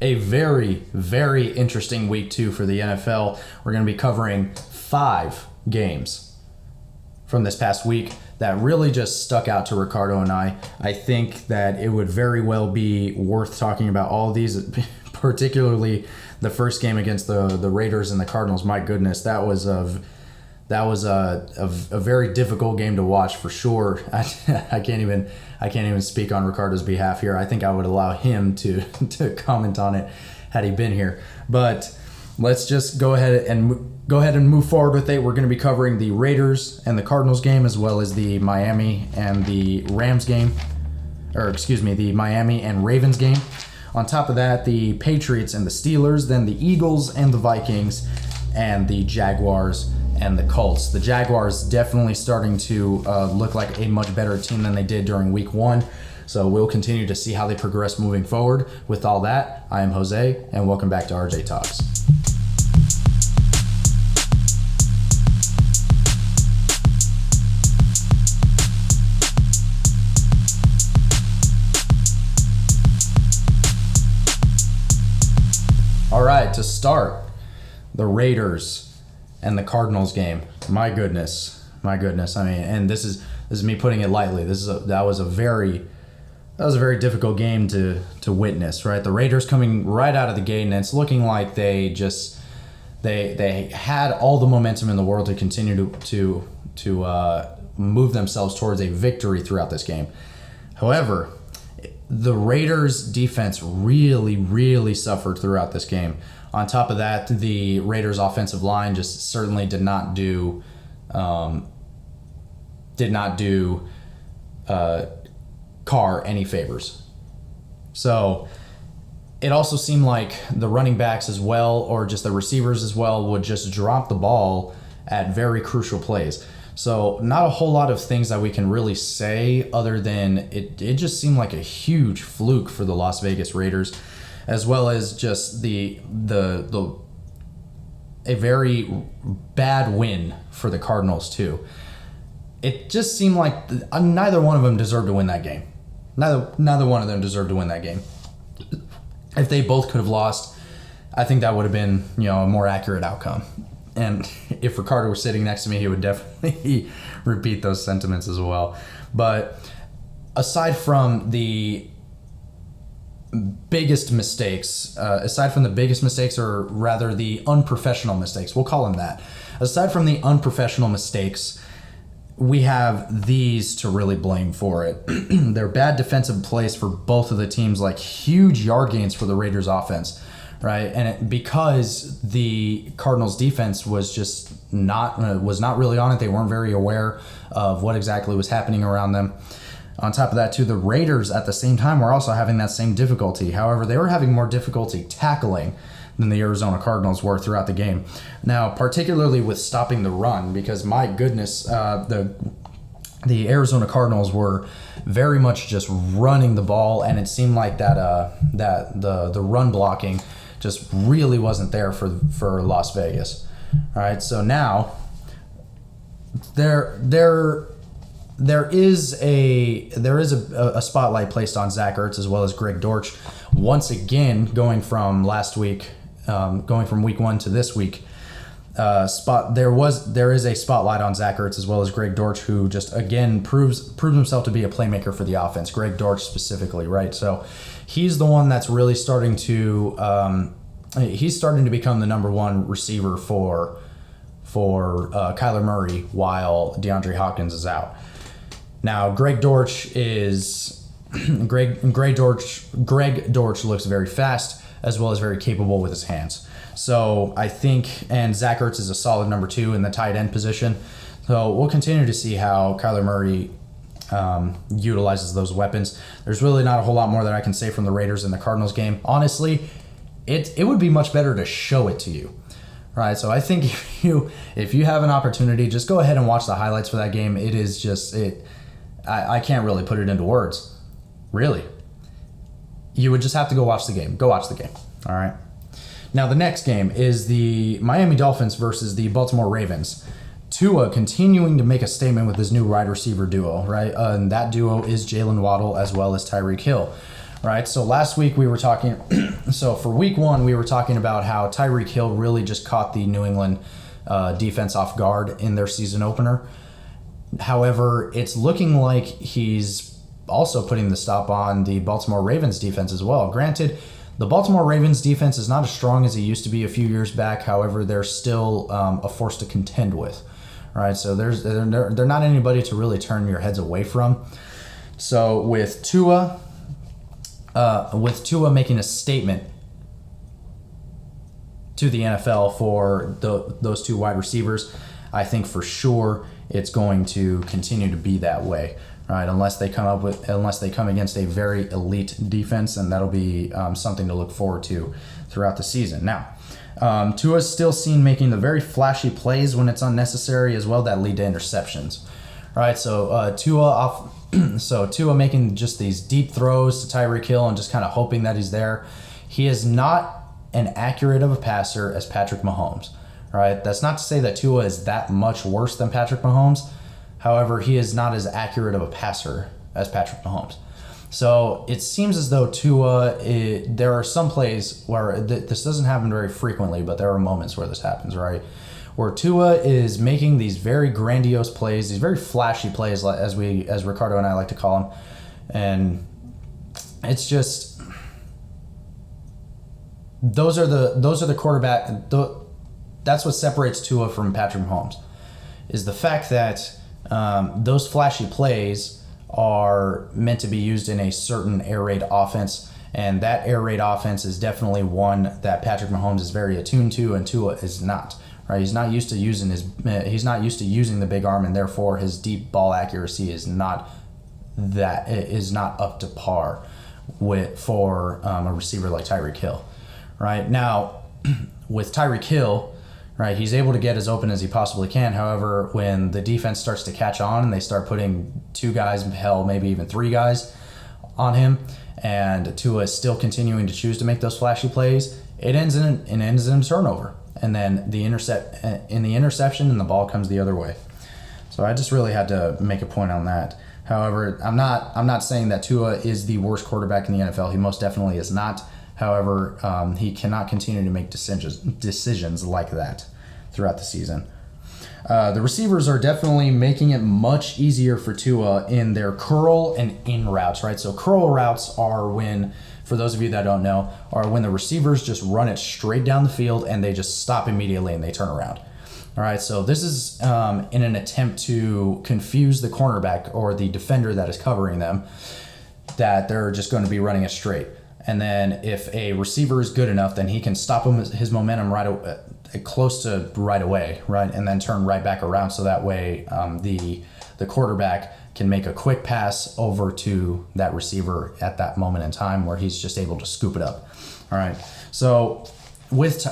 a very, very interesting week 2 for the NFL. We're going to be covering 5 games from this past week that really just stuck out to Ricardo and I. I think that it would very well be worth talking about all of these, particularly the first game against the Raiders and the Cardinals. My goodness, that was a very difficult game to watch for sure. I can't even speak on Ricardo's behalf here. I think I would allow him to comment on it had he been here. But let's just go ahead and move forward with it. We're going to be covering the Raiders and the Cardinals game, as well as the Miami and the Rams game, the Miami and Ravens game. On top of that, the Patriots and the Steelers, then the Eagles and the Vikings, and the Jaguars and the Colts. The Jaguars definitely starting to look like a much better team than they did during week 1. So we'll continue to see how they progress moving forward. With all that, I am Jose, and welcome back to RJ Talks. All right, to start, the Raiders and the Cardinals game. My goodness. I mean, and this is me putting it lightly. That was a very difficult game to witness, right? The Raiders coming right out of the gate, and it's looking like they had all the momentum in the world to continue to move themselves towards a victory throughout this game. However, the Raiders defense really, really suffered throughout this game. On top of that, the Raiders offensive line just certainly did not do Carr any favors. So it also seemed like the running backs as well, or just the receivers as well, would just drop the ball at very crucial plays. So not a whole lot of things that we can really say other than it just seemed like a huge fluke for the Las Vegas Raiders, as well as just a very bad win for the Cardinals too. It just seemed like neither one of them deserved to win that game. Neither one of them deserved to win that game. If they both could have lost, I think that would have been, a more accurate outcome. And if Ricardo was sitting next to me, he would definitely repeat those sentiments as well. But aside from the biggest mistakes, or rather the unprofessional mistakes, we'll call them that. Aside from the unprofessional mistakes, we have these to really blame for it. They're bad defensive plays for both of the teams, like huge yard gains for the Raiders offense. Right, and because the Cardinals defense was just not really on it. They weren't very aware of what exactly was happening around them. On top of that, too, the Raiders at the same time were also having that same difficulty. However, they were having more difficulty tackling than the Arizona Cardinals were throughout the game. Now, particularly with stopping the run, because my goodness, the Arizona Cardinals were very much just running the ball, and it seemed like that the run blocking just really wasn't there for Las Vegas. All right, so now there is a spotlight placed on Zach Ertz as well as Greg Dortch once again, going from week 1 to this week. There is a spotlight on Zach Ertz as well as Greg Dortch, who just again proves himself to be a playmaker for the offense. Greg Dortch specifically, right? So he's the one that's really starting to become the number one receiver for Kyler Murray while DeAndre Hopkins is out. Now Greg Dortch looks very fast as well as very capable with his hands. So I think, and Zach Ertz is a solid number 2 in the tight end position. So we'll continue to see how Kyler Murray utilizes those weapons. There's really not a whole lot more that I can say from the Raiders and the Cardinals game. Honestly, it would be much better to show it to you. Right, so I think if you have an opportunity, just go ahead and watch the highlights for that game. It is just I can't really put it into words. Really. You would just have to go watch the game. Go watch the game. All right. Now the next game is the Miami Dolphins versus the Baltimore Ravens. Tua continuing to make a statement with his new wide receiver duo, right? And that duo is Jalen Waddle as well as Tyreek Hill, right? So last week we were talking So for week 1, we were talking about how Tyreek Hill really just caught the New England defense off guard in their season opener. However, it's looking like he's also putting the stop on the Baltimore Ravens defense as well. Granted, the Baltimore Ravens defense is not as strong as it used to be a few years back. However, they're still a force to contend with. Right, so they're not anybody to really turn your heads away from. So with Tua making a statement to the NFL for those 2 wide receivers, I think for sure it's going to continue to be that way, right? Unless they come against a very elite defense, and that'll be something to look forward to throughout the season. Now, Tua's still seen making the very flashy plays when it's unnecessary as well that lead to interceptions, right? So Tua making just these deep throws to Tyreek Hill and just kind of hoping that he's there. He is not an accurate of a passer as Patrick Mahomes, right? That's not to say that Tua is that much worse than Patrick Mahomes. However, he is not as accurate of a passer as Patrick Mahomes. So it seems as though Tua, there are some plays where this doesn't happen very frequently, but there are moments where this happens, right? Where Tua is making these very grandiose plays, these very flashy plays, as Ricardo and I like to call them, and it's just those are the quarterback. That's what separates Tua from Patrick Mahomes, is the fact that those flashy plays are meant to be used in a certain air raid offense, and that air raid offense is definitely one that Patrick Mahomes is very attuned to, and Tua is not. Right, he's not used to using the big arm, and therefore his deep ball accuracy is not up to par for a receiver like Tyreek Hill. Right now, with Tyreek Hill, right, he's able to get as open as he possibly can. However, when the defense starts to catch on and they start putting 2 guys, hell, maybe even 3 guys on him, and Tua is still continuing to choose to make those flashy plays, it ends in a turnover. And then the interception, and the ball comes the other way. So I just really had to make a point on that. However, I'm not saying that Tua is the worst quarterback in the NFL. He most definitely is not. However, he cannot continue to make decisions like that throughout the season. The receivers are definitely making it much easier for Tua in their curl and in routes, right? So curl routes are when, for those of you that don't know, are when the receivers just run it straight down the field and they just stop immediately and they turn around. All right, so this is in an attempt to confuse the cornerback or the defender that is covering them, that they're just going to be running it straight. And then if a receiver is good enough, then he can stop his momentum close to right away, right, and then turn right back around. So that way the quarterback can make a quick pass over to that receiver at that moment in time where he's just able to scoop it up. All right, so with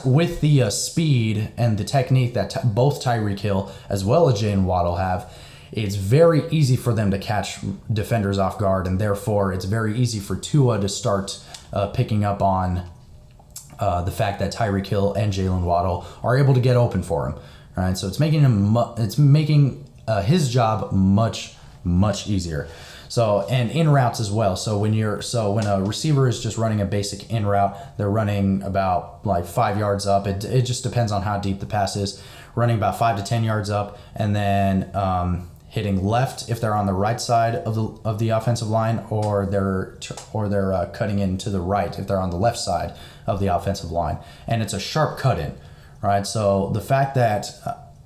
the speed and the technique that both Tyreek Hill as well as Jaylen Waddle have, it's very easy for them to catch defenders off guard, and therefore it's very easy for Tua to start picking up on the fact that Tyreek Hill and Jaylen Waddle are able to get open for him. All right, so it's making his job much easier. So, and in routes as well. So when a receiver is just running a basic in route, they're running about like 5 yards up. It just depends on how deep the pass is. Running about 5 to 10 yards up, and then hitting left if they're on the right side of the offensive line, or they're cutting in to the right if they're on the left side of the offensive line, and it's a sharp cut in, right? So the fact that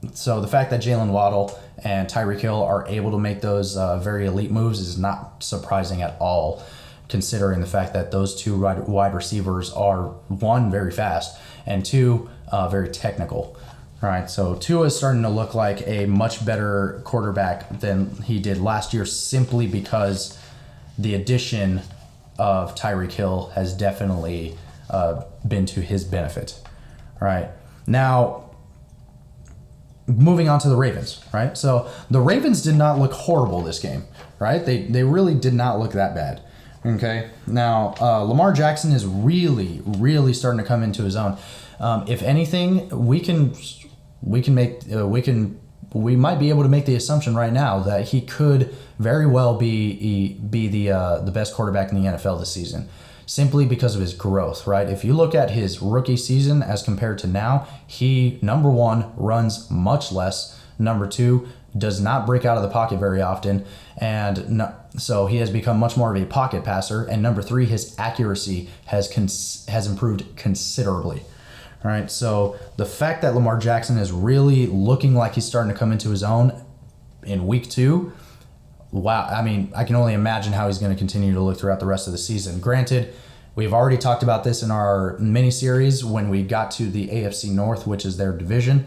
Jaylen Waddle and Tyreek Hill are able to make those very elite moves is not surprising at all, considering the fact that those two wide receivers are, one, very fast, and two, very technical. All right, so Tua is starting to look like a much better quarterback than he did last year, simply because the addition of Tyreek Hill has definitely been to his benefit. All right, now moving on to the Ravens, right? So the Ravens did not look horrible this game, right? They really did not look that bad. Okay, now Lamar Jackson is really starting to come into his own. If anything, we might be able to make the assumption right now that he could very well be the best quarterback in the NFL this season, simply because of his growth, right? If you look at his rookie season as compared to now, he, number one, runs much less. Number two, does not break out of the pocket very often. And no, so he has become much more of a pocket passer. And number three, his accuracy has improved considerably. All right, so the fact that Lamar Jackson is really looking like he's starting to come into his own in week 2, wow. I mean, I can only imagine how he's going to continue to look throughout the rest of the season. Granted, we've already talked about this in our mini-series when we got to the AFC North, which is their division,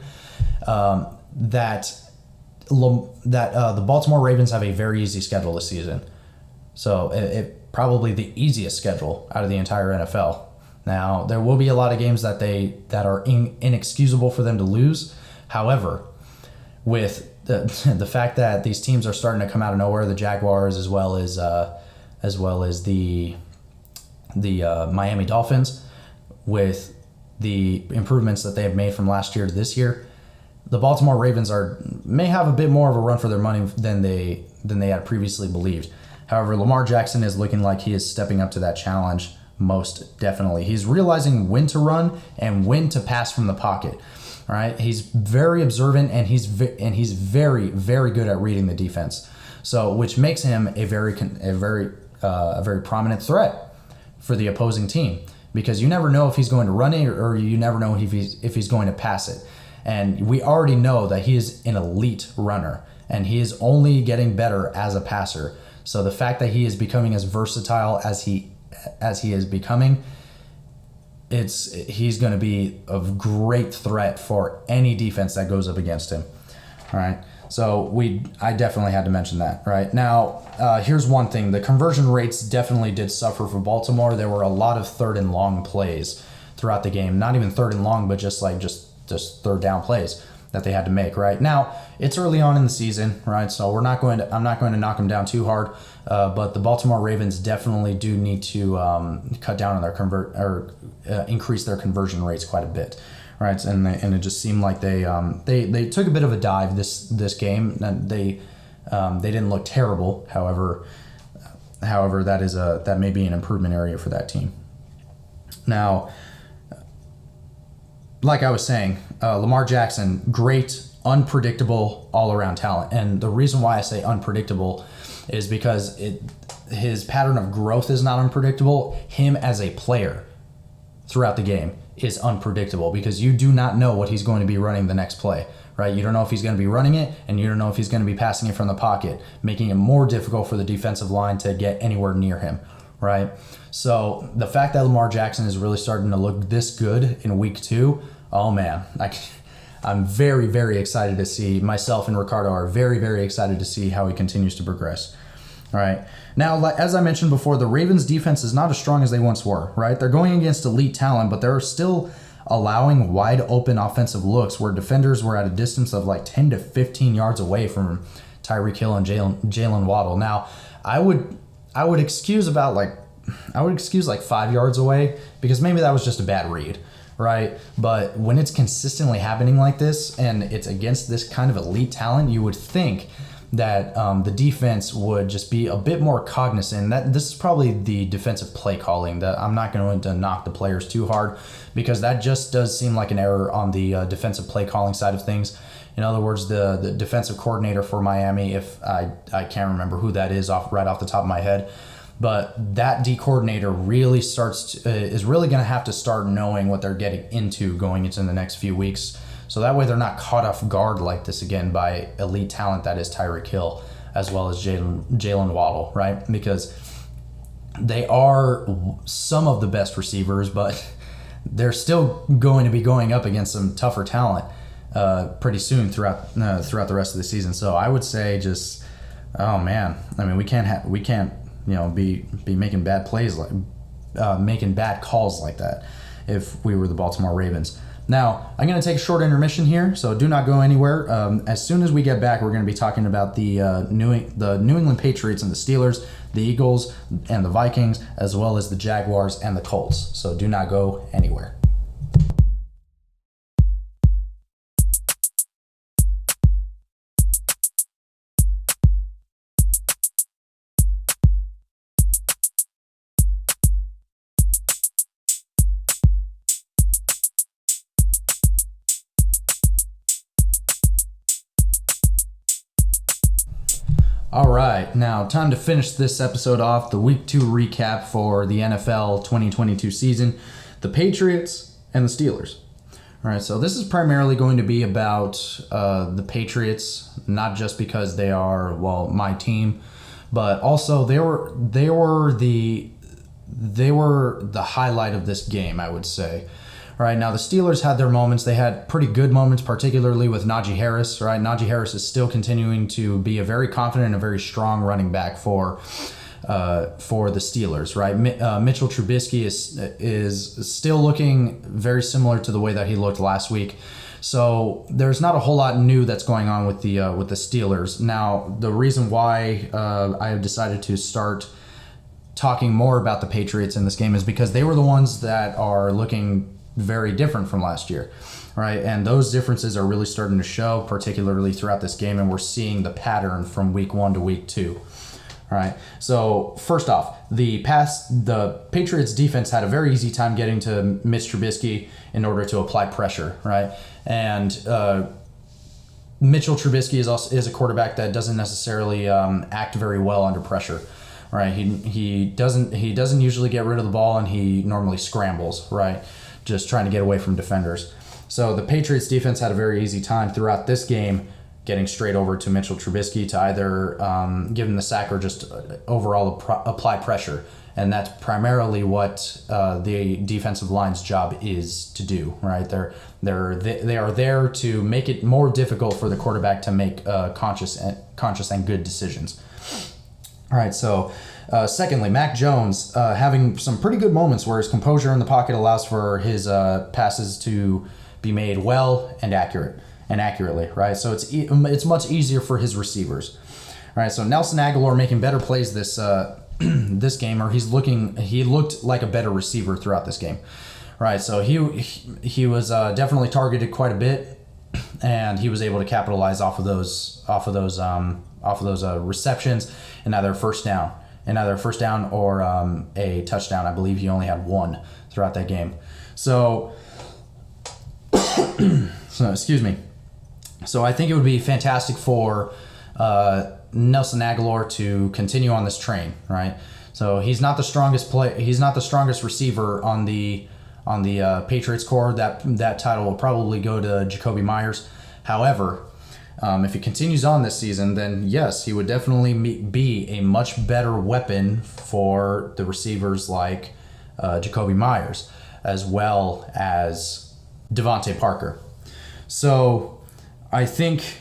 that the Baltimore Ravens have a very easy schedule this season. So it probably the easiest schedule out of the entire NFL. Now, there will be a lot of games that are inexcusable for them to lose. However, with the fact that these teams are starting to come out of nowhere, the Jaguars as well as the Miami Dolphins, with the improvements that they have made from last year to this year, the Baltimore Ravens may have a bit more of a run for their money than they had previously believed. However, Lamar Jackson is looking like he is stepping up to that challenge most definitely. He's realizing when to run and when to pass from the pocket. All right, he's very observant and he's very, very good at reading the defense. So, which makes him a very prominent threat for the opposing team, because you never know if he's going to run it or you never know if he's going to pass it. And we already know that he is an elite runner and he is only getting better as a passer. So the fact that he is becoming as versatile as he is becoming, he's going to be a great threat for any defense that goes up against him. All right. So I definitely had to mention that. Right now, here's one thing: the conversion rates definitely did suffer for Baltimore. There were a lot of 3rd and long plays throughout the game. Not even 3rd and long, but just 3rd down plays that they had to make. Right now, it's early on in the season, right? So I'm not going to knock them down too hard. But the Baltimore Ravens definitely do need to cut down on their increase their conversion rates quite a bit, right? And it just seemed like they took a bit of a dive this game. And they didn't look terrible. However, that may be an improvement area for that team. Now, like I was saying, Lamar Jackson, great, unpredictable, all-around talent. And the reason why I say unpredictable is because his pattern of growth is not unpredictable. Him as a player throughout the game is unpredictable, because you do not know what he's going to be running the next play, right? You don't know if he's going to be running it, and you don't know if he's going to be passing it from the pocket, making it more difficult for the defensive line to get anywhere near him, right? So the fact that Lamar Jackson is really starting to look this good in week 2, oh man, I'm very, very excited to see. Myself and Ricardo are very, very excited to see how he continues to progress. All right. Now, as I mentioned before, the Ravens defense is not as strong as they once were, right? They're going against elite talent, but they're still allowing wide open offensive looks where defenders were at a distance of like 10 to 15 yards away from Tyreek Hill and Jalen Waddle. Now, I would excuse like 5 yards away, because maybe that was just a bad read, right? But when it's consistently happening like this and it's against this kind of elite talent, you would think that the defense would just be a bit more cognizant. That this is probably the defensive play calling. That I'm not going to knock the players too hard, because that just does seem like an error on the defensive play calling side of things. In other words, the defensive coordinator for Miami, if I can't remember who that is right off the top of my head, but that D coordinator really is really going to have to start knowing what they're getting into going into the next few weeks. So that way they're not caught off guard like this again by elite talent that is Tyreek Hill as well as Jalen Waddle, right? Because they are some of the best receivers, but they're still going to be going up against some tougher talent pretty soon throughout the rest of the season. So I would say just, oh man, I mean we can't be making bad plays making bad calls like that if we were the Baltimore Ravens. Now, I'm going to take a short intermission here, so do not go anywhere. As soon as we get back, we're going to be talking about the New England Patriots and the Steelers, the Eagles and the Vikings, as well as the Jaguars and the Colts. So do not go anywhere. All right, now time to finish this episode off, the Week 2 recap for the NFL 2022 season, the Patriots and the Steelers. All right, so this is primarily going to be about the Patriots, not just because they are, well, my team, but also they were the highlight of this game, I would say. All right, now the Steelers had their moments. They had pretty good moments, particularly with Najee Harris. Right, Najee Harris is still continuing to be a very confident and a very strong running back for the Steelers. Right, Mitchell Trubisky is still looking very similar to the way that he looked last week. So there's not a whole lot new that's going on with the Steelers. Now, the reason why I have decided to start talking more about the Patriots in this game is because they were the ones that are looking very different from last year, right? And those differences are really starting to show, particularly throughout this game, and we're seeing the pattern from week 1 to week 2. All right. So first off, the Patriots defense had a very easy time getting to Mitch Trubisky in order to apply pressure, right? And Mitchell Trubisky is a quarterback that doesn't necessarily act very well under pressure. Right, he doesn't usually get rid of the ball, and he normally scrambles, right, just trying to get away from defenders. So the Patriots defense had a very easy time throughout this game getting straight over to Mitchell Trubisky to either give him the sack or just overall apply pressure, and that's primarily what the defensive line's job is to do. Right, they are there to make it more difficult for the quarterback to make conscious and good decisions. All right, so secondly, Mac Jones having some pretty good moments where his composure in the pocket allows for his passes to be made well and accurately, right? So it's much easier for his receivers. All right, so Nelson Aguilar making better plays this this game, or he looked like a better receiver throughout this game, right? So he was definitely targeted quite a bit, and he was able to capitalize off of those receptions and either first down or a touchdown. I believe he only had one throughout that game. So excuse me. So I think it would be fantastic for Nelson Aguilar to continue on this train, right? So he's not the strongest receiver on the Patriots core. That title will probably go to Jacoby Myers. However, if he continues on this season, then yes, he would definitely be a much better weapon for the receivers like Jacoby Myers, as well as Devontae Parker. So I think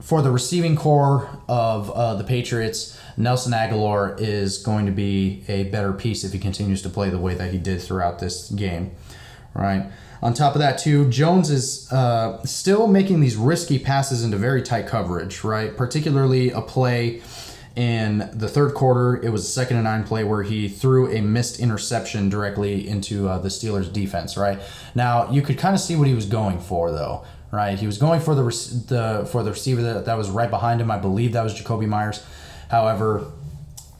for the receiving core of the Patriots, Nelson Aguilar is going to be a better piece if he continues to play the way that he did throughout this game, right? On top of that, too, Jones is still making these risky passes into very tight coverage, right? Particularly a play in the third quarter. It was a 2nd and 9 play where he threw a missed interception directly into the Steelers' defense, right? Now, you could kind of see what he was going for, though, right? He was going for the receiver that was right behind him. I believe that was Jacoby Myers. However,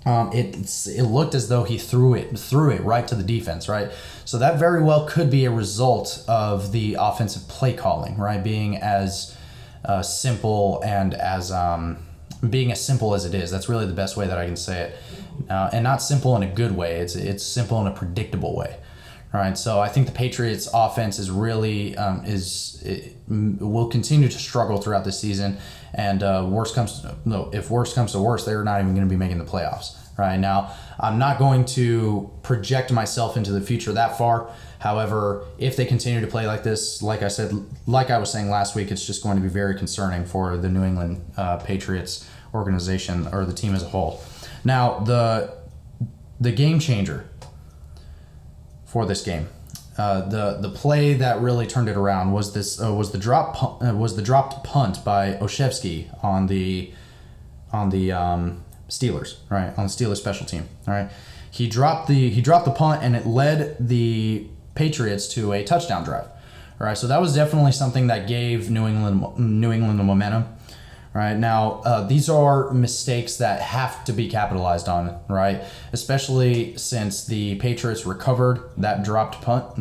it looked as though he threw it right to the defense, right? So that very well could be a result of the offensive play calling, right? Being as simple and as simple as it is. That's really the best way that I can say it, and not simple in a good way. It's simple in a predictable way. All right, so I think the Patriots' offense is really will continue to struggle throughout the season, and if worse comes to worse, they're not even going to be making the playoffs. Right now, I'm not going to project myself into the future that far. However, if they continue to play like this, like I was saying last week, it's just going to be very concerning for the New England Patriots organization or the team as a whole. Now, the game changer for this game, the play that really turned it around was the dropped punt by Oshevsky on the Steelers, right, on the Steelers special team. All right, he dropped the punt, and it led the Patriots to a touchdown drive. All right, so that was definitely something that gave New England the momentum. Right now, these are mistakes that have to be capitalized on, right? Especially since the Patriots recovered that dropped punt,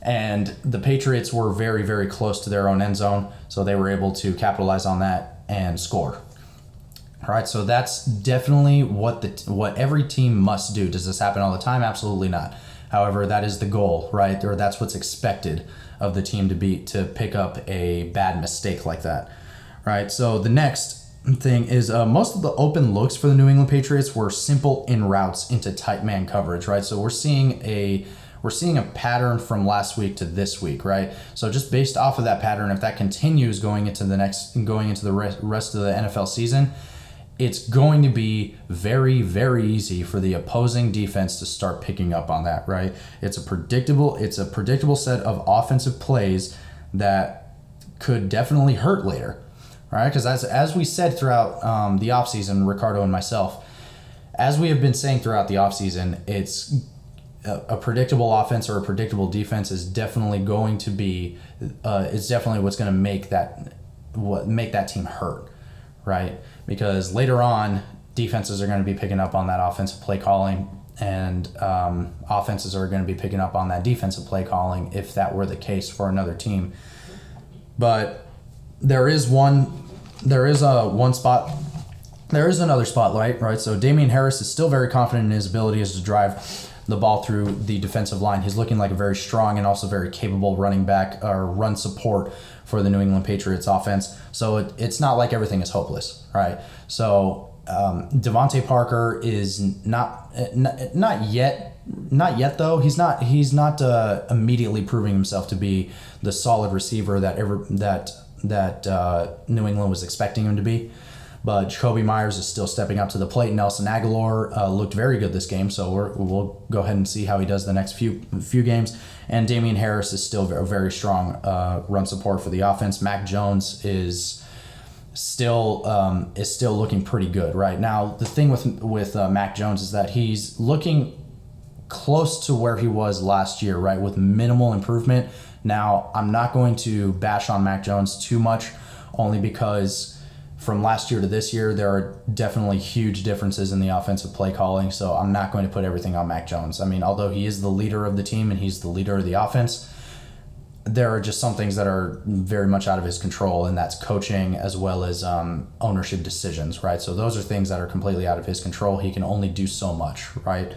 and the Patriots were very, very close to their own end zone, so they were able to capitalize on that and score. All right, so that's definitely what every team must do. Does this happen all the time? Absolutely not. However, that is the goal, right? Or that's what's expected of the team to pick up a bad mistake like that, right? So the next thing is most of the open looks for the New England Patriots were simple in routes into tight man coverage, right? So we're seeing a pattern from last week to this week, right? So just based off of that pattern, if that continues going into the rest of the NFL season, it's going to be very, very easy for the opposing defense to start picking up on that, right? It's a predictable set of offensive plays that could definitely hurt later, right? Because as we said throughout the offseason, Ricardo and myself, as we have been saying throughout the offseason, it's a predictable offense or a predictable defense is definitely going to be, it's definitely what's going to make that team hurt, right? Because later on, defenses are going to be picking up on that offensive play calling, and offenses are going to be picking up on that defensive play calling if that were the case for another team. But there is another spotlight, right? So Damian Harris is still very confident in his abilities to drive the ball through the defensive line. He's looking like a very strong and also very capable running back or run support for the New England Patriots offense. So it's not like everything is hopeless, right? So Devontae Parker is not yet though. He's not immediately proving himself to be the solid receiver that New England was expecting him to be. But Jacoby Myers is still stepping up to the plate. Nelson Aguilar looked very good this game, so we'll go ahead and see how he does the next few games. And Damian Harris is still a very strong run support for the offense. Mac Jones is still looking pretty good right now. The thing with Mac Jones is that he's looking close to where he was last year, right, with minimal improvement. Now, I'm not going to bash on Mac Jones too much, only because from last year to this year, there are definitely huge differences in the offensive play calling, so I'm not going to put everything on Mac Jones. I mean, although he is the leader of the team and he's the leader of the offense, there are just some things that are very much out of his control, and that's coaching as well as ownership decisions, right? So those are things that are completely out of his control. He can only do so much, right?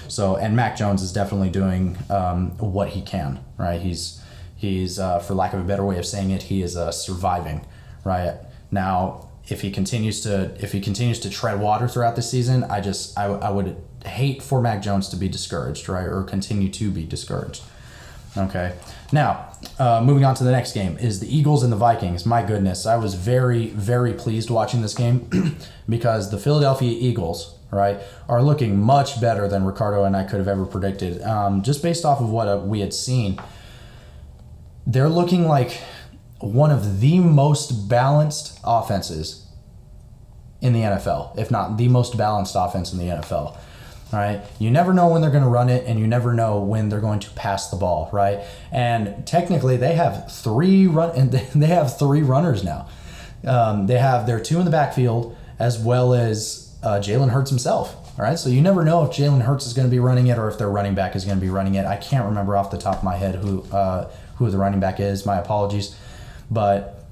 So, and Mac Jones is definitely doing what he can, right? He's for lack of a better way of saying it, he is surviving, right? Now, if he continues to tread water throughout the season, I would hate for Mac Jones to be discouraged, right, or continue to be discouraged. Okay. Now, moving on to the next game is the Eagles and the Vikings. My goodness, I was very, very pleased watching this game because the Philadelphia Eagles, right, are looking much better than Ricardo and I could have ever predicted. Just based off of what we had seen, they're looking like one of the most balanced offenses in the NFL, if not the most balanced offense in the NFL. All right, you never know when they're going to run it, and you never know when they're going to pass the ball, right? And technically, they have three runners now. They have their two in the backfield as well as Jalen Hurts himself. All right, so you never know if Jalen Hurts is going to be running it or if their running back is going to be running it. I can't remember off the top of my head who the running back is. My apologies. But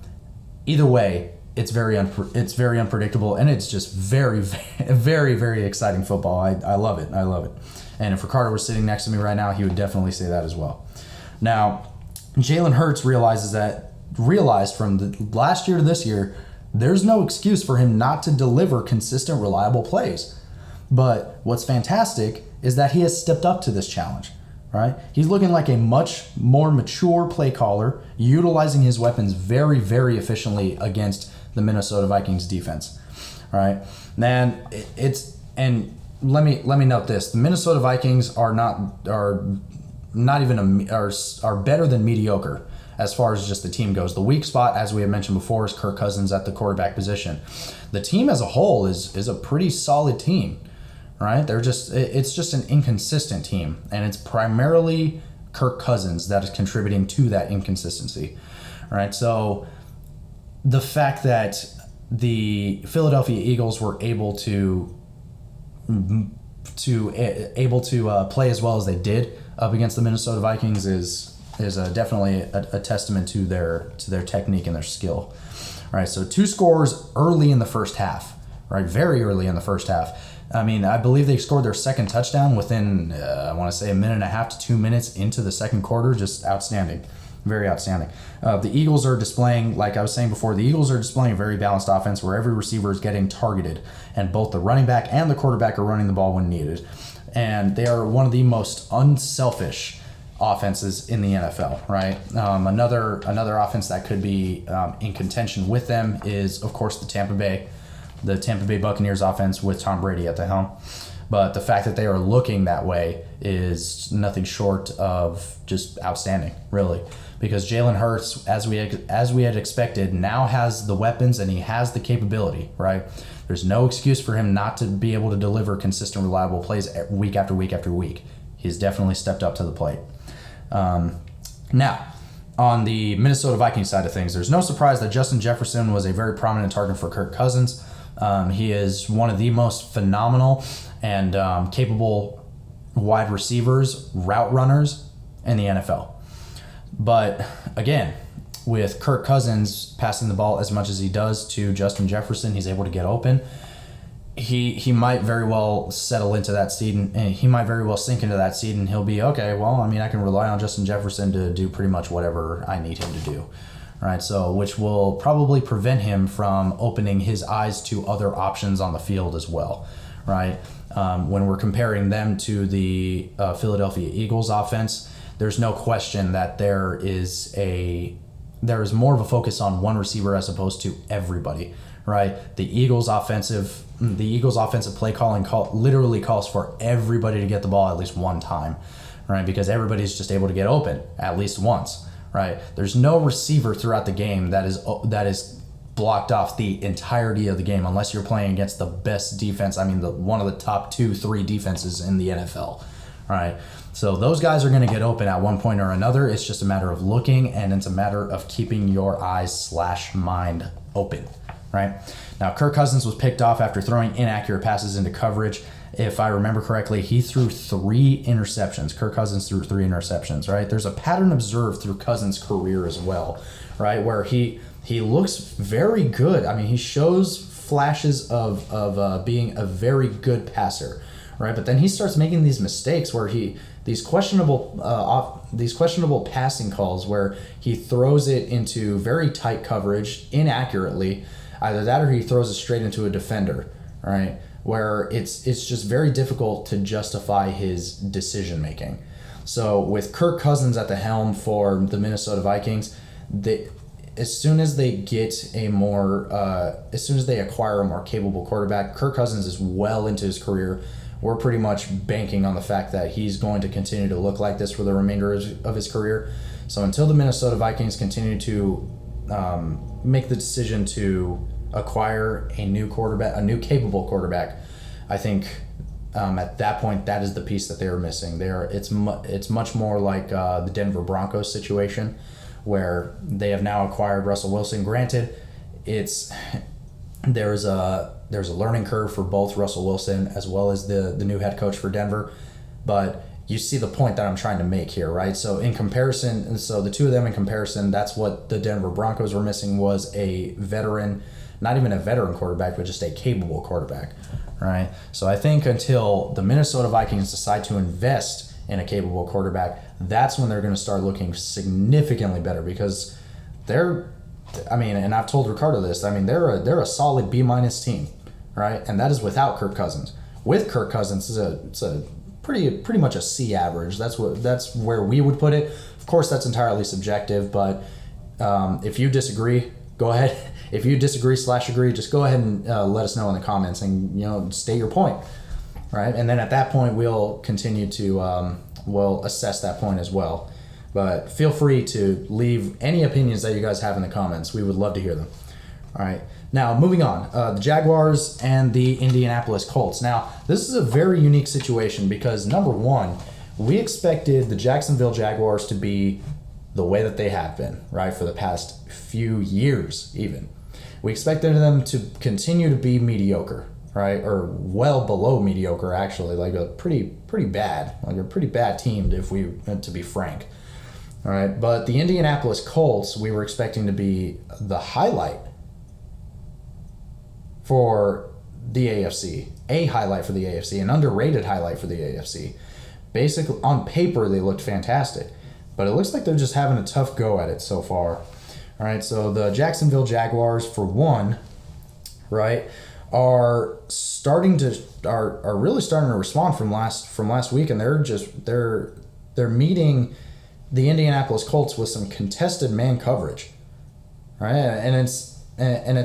either way, it's very unpredictable, and it's just very, very, very exciting football. I love it. I love it. And if Ricardo were sitting next to me right now, he would definitely say that as well. Now, Jalen Hurts realized from the last year to this year, there's no excuse for him not to deliver consistent, reliable plays. But what's fantastic is that he has stepped up to this challenge. Right? He's looking like a much more mature play caller, utilizing his weapons very, very efficiently against the Minnesota Vikings defense. All right, man, let me note this: the Minnesota Vikings are better than mediocre as far as just the team goes. The weak spot, as we have mentioned before, is Kirk Cousins at the quarterback position. The team as a whole is a pretty solid team. Right? It's just an inconsistent team, and it's primarily Kirk Cousins that is contributing to that inconsistency. Right? So the fact that the Philadelphia Eagles were able to play as well as they did up against the Minnesota Vikings is is definitely a testament to their technique and their skill. All right, so 2 scores early in the first half, right? Very early in the first half. I mean, I believe they scored their second touchdown within, I want to say, 1.5 to 2 minutes into the second quarter. Just outstanding. Very outstanding. The Eagles are displaying, like I was saying before, the Eagles are displaying a very balanced offense where every receiver is getting targeted, and both the running back and the quarterback are running the ball when needed. And they are one of the most unselfish offenses in the NFL, right? Another offense that could be in contention with them is, of course, the Tampa Bay Buccaneers offense with Tom Brady at the helm. But the fact that they are looking that way is nothing short of just outstanding, really, because Jalen Hurts, as we had expected, now has the weapons and he has the capability, right? There's no excuse for him not to be able to deliver consistent, reliable plays week after week after week. He's definitely stepped up to the plate. Now, on the Minnesota Vikings side of things, there's no surprise that Justin Jefferson was a very prominent target for Kirk Cousins. He is one of the most phenomenal and capable wide receivers, route runners in the NFL. But again, with Kirk Cousins passing the ball as much as he does to Justin Jefferson, he's able to get open. He might very well settle into that seat, and he might very well sink into that seat, and he'll be, okay, well, I mean, I can rely on Justin Jefferson to do pretty much whatever I need him to do. Right, so which will probably prevent him from opening his eyes to other options on the field as well, right? When we're comparing them to the Philadelphia Eagles offense, there's no question that there is more of a focus on one receiver as opposed to everybody, right? The Eagles offensive play calling literally calls for everybody to get the ball at least one time, right? Because everybody's just able to get open at least once. Right, there's no receiver throughout the game that is blocked off the entirety of the game unless you're playing against the best defense. I mean, one of the top 2-3 defenses in the NFL. Right, so those guys are going to get open at one point or another. It's just a matter of looking, and it's a matter of keeping your eyes / mind open. Right, now Kirk Cousins was picked off after throwing inaccurate passes into coverage. If I remember correctly, he threw 3 interceptions. Kirk Cousins threw 3 interceptions, right? There's a pattern observed through Cousins' career as well, right? Where he looks very good. I mean, he shows flashes of being a very good passer, right? But then he starts making these mistakes where these questionable passing calls where he throws it into very tight coverage inaccurately. Either that or he throws it straight into a defender, right? Where it's just very difficult to justify his decision making. So with Kirk Cousins at the helm for the Minnesota Vikings, as soon as they acquire a more capable quarterback, Kirk Cousins is well into his career. We're pretty much banking on the fact that he's going to continue to look like this for the remainder of his career. So until the Minnesota Vikings continue to make the decision to acquire a new capable quarterback, I think at that point that is the piece that they were missing. It's much more like the Denver Broncos situation, where they have now acquired Russell Wilson. Granted, there's a learning curve for both Russell Wilson as well as the new head coach for Denver, but you see the point that I'm trying to make here, right? So in comparison, so the two of them in comparison, that's what the Denver Broncos were missing, was a veteran. Not even a veteran quarterback, but just a capable quarterback, right? So I think until the Minnesota Vikings decide to invest in a capable quarterback, that's when they're going to start looking significantly better, because and I've told Ricardo this, they're a solid B- team, right? And that is without Kirk Cousins. With Kirk Cousins, it's a pretty much a C average. That's where we would put it. Of course, that's entirely subjective, but if you disagree, go ahead. If you disagree / agree, just go ahead and let us know in the comments and state your point, right? And then at that point, we'll continue to we'll assess that point as well. But feel free to leave any opinions that you guys have in the comments. We would love to hear them. All right. Now, moving on, the Jaguars and the Indianapolis Colts. Now, this is a very unique situation because, number one, we expected the Jacksonville Jaguars to be the way that they have been, right, for the past few years even. We expected them to continue to be mediocre, right, or well below mediocre, actually, like a pretty bad team, if we to be frank. All right, but the Indianapolis Colts, we were expecting to be the highlight for the AFC, a highlight for the AFC, an underrated highlight for the AFC. Basically, on paper, they looked fantastic, but it looks like they're just having a tough go at it so far. All right, so the Jacksonville Jaguars, for one, right, are really starting to respond from last week, and they're meeting the Indianapolis Colts with some contested man coverage, right? And it's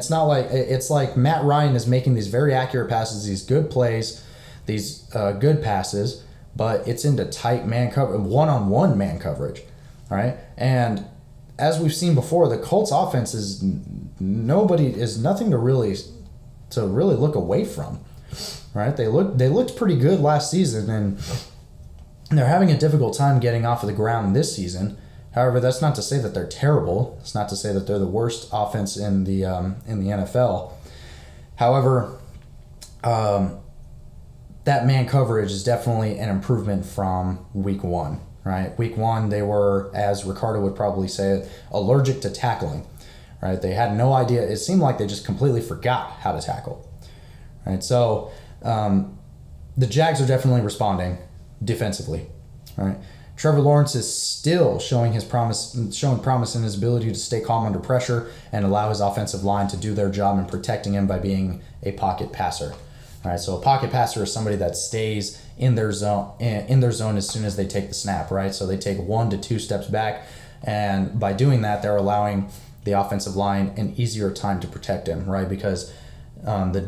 not like it's like Matt Ryan is making these very accurate passes, these good plays, these good passes, but it's into tight man cover, one-on-one man coverage, right? And as we've seen before, the Colts offense is nothing to really look away from, right? They looked pretty good last season, and they're having a difficult time getting off of the ground this season. However, that's not to say that they're terrible. It's not to say that they're the worst offense in the NFL. However, that man coverage is definitely an improvement from week one, right? Week one, they were, as Ricardo would probably say, allergic to tackling, right? They had no idea. It seemed like they just completely forgot how to tackle, right? So the Jags are definitely responding defensively, right? Trevor Lawrence is still showing promise in his ability to stay calm under pressure and allow his offensive line to do their job in protecting him by being a pocket passer. All right, so a pocket passer is somebody that stays in their zone as soon as they take the snap, right? So they take 1 to 2 steps back, and by doing that, they're allowing the offensive line an easier time to protect him, right? Because the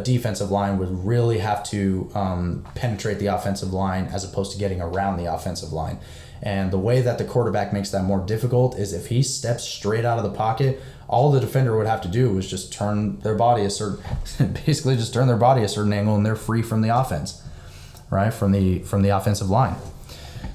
defensive line would really have to penetrate the offensive line as opposed to getting around the offensive line. And the way that the quarterback makes that more difficult is if he steps straight out of the pocket, all the defender would have to do is just turn their body a certain angle, and they're free from the offense, right? From the offensive line.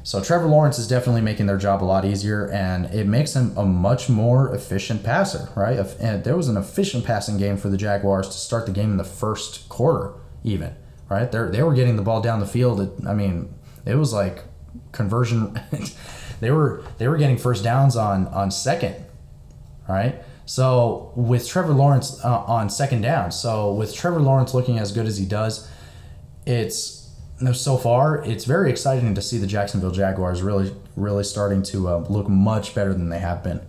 So Trevor Lawrence is definitely making their job a lot easier, and it makes him a much more efficient passer, right? And there was an efficient passing game for the Jaguars to start the game in the first quarter, even, right? They were getting the ball down the field. It was like conversion. they were getting first downs on second, right? So with Trevor Lawrence on second down, so with Trevor Lawrence looking as good as he does, so far, it's very exciting to see the Jacksonville Jaguars really starting to look much better than they have been.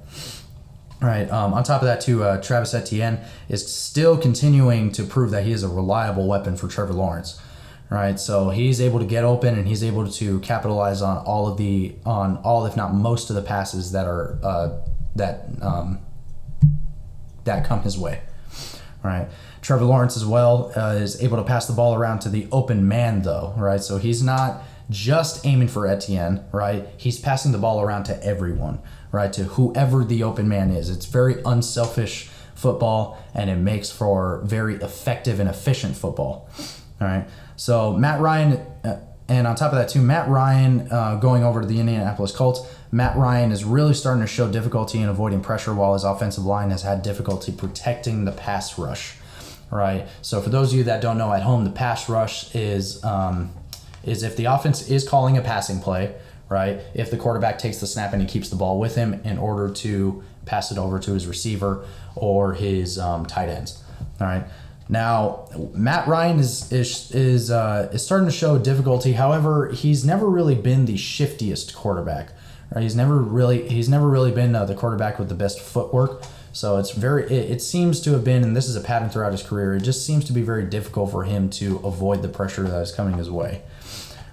All right. On top of that, too, Travis Etienne is still continuing to prove that he is a reliable weapon for Trevor Lawrence. All right. So he's able to get open, and he's able to capitalize on all, if not most, of the passes that are that come his way. All right. Trevor Lawrence as well is able to pass the ball around to the open man, though, right? So he's not just aiming for Etienne, right? He's passing the ball around to everyone, right? To whoever the open man is. It's very unselfish football, and it makes for very effective and efficient football, all right? So Matt Ryan, and on top of that too, Matt Ryan going over to the Indianapolis Colts, Matt Ryan is really starting to show difficulty in avoiding pressure while his offensive line has had difficulty protecting the pass rush. Right. So for those of you that don't know at home, the pass rush is if the offense is calling a passing play, right? If the quarterback takes the snap and he keeps the ball with him in order to pass it over to his receiver or his tight ends. All right. Now Matt Ryan is starting to show difficulty. However, he's never really been the shiftiest quarterback. Right? He's never really been the quarterback with the best footwork. So it seems to have been, and this is a pattern throughout his career, it just seems to be very difficult for him to avoid the pressure that is coming his way.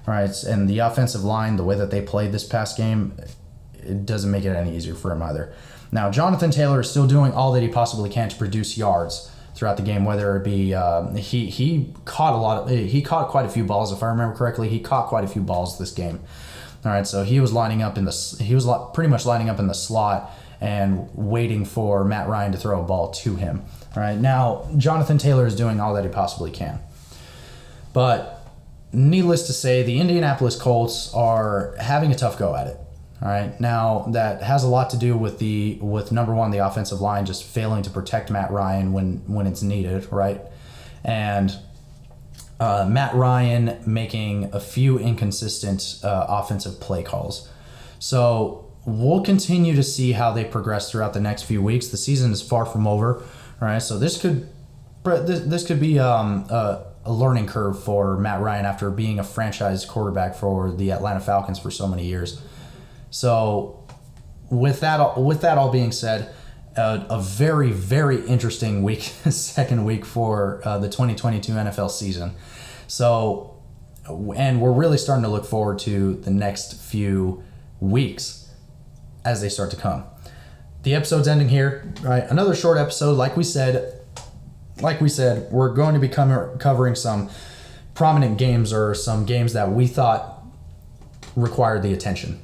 All right, and the offensive line, the way that they played this past game, it doesn't make it any easier for him either. Now, Jonathan Taylor is still doing all that he possibly can to produce yards throughout the game, whether it be he caught quite a few balls, if I remember correctly. He caught quite a few balls this game. All right, so he was pretty much lining up in the slot and waiting for Matt Ryan to throw a ball to him. All right, now Jonathan Taylor is doing all that he possibly can. But needless to say, the Indianapolis Colts are having a tough go at it. All right, now that has a lot to do with number one, the offensive line just failing to protect Matt Ryan when it's needed, right? And Matt Ryan making a few inconsistent offensive play calls. So we'll continue to see how they progress throughout the next few weeks. The season is far from over, all right? So this could be a learning curve for Matt Ryan after being a franchise quarterback for the Atlanta Falcons for so many years. So with that all being said, a very, very interesting week, second week for the 2022 NFL season. So, and we're really starting to look forward to the next few weeks as they start to come. The episode's ending here, right? Another short episode, like we said, we're going to be covering some prominent games or some games that we thought required the attention.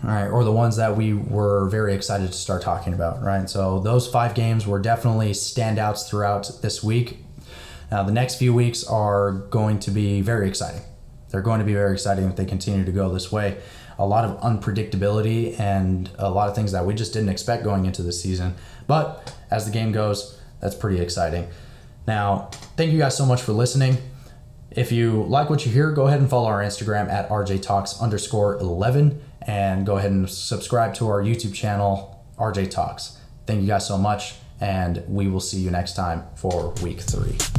All right, or the ones that we were very excited to start talking about, right? So those 5 games were definitely standouts throughout this week. Now, the next few weeks are going to be very exciting. They're going to be very exciting if they continue to go this way. A lot of unpredictability and a lot of things that we just didn't expect going into the season. But as the game goes, that's pretty exciting. Now, thank you guys so much for listening. If you like what you hear, go ahead and follow our Instagram at rjtalks_11 and go ahead and subscribe to our YouTube channel, RJ Talks. Thank you guys so much, and we will see you next time for week 3.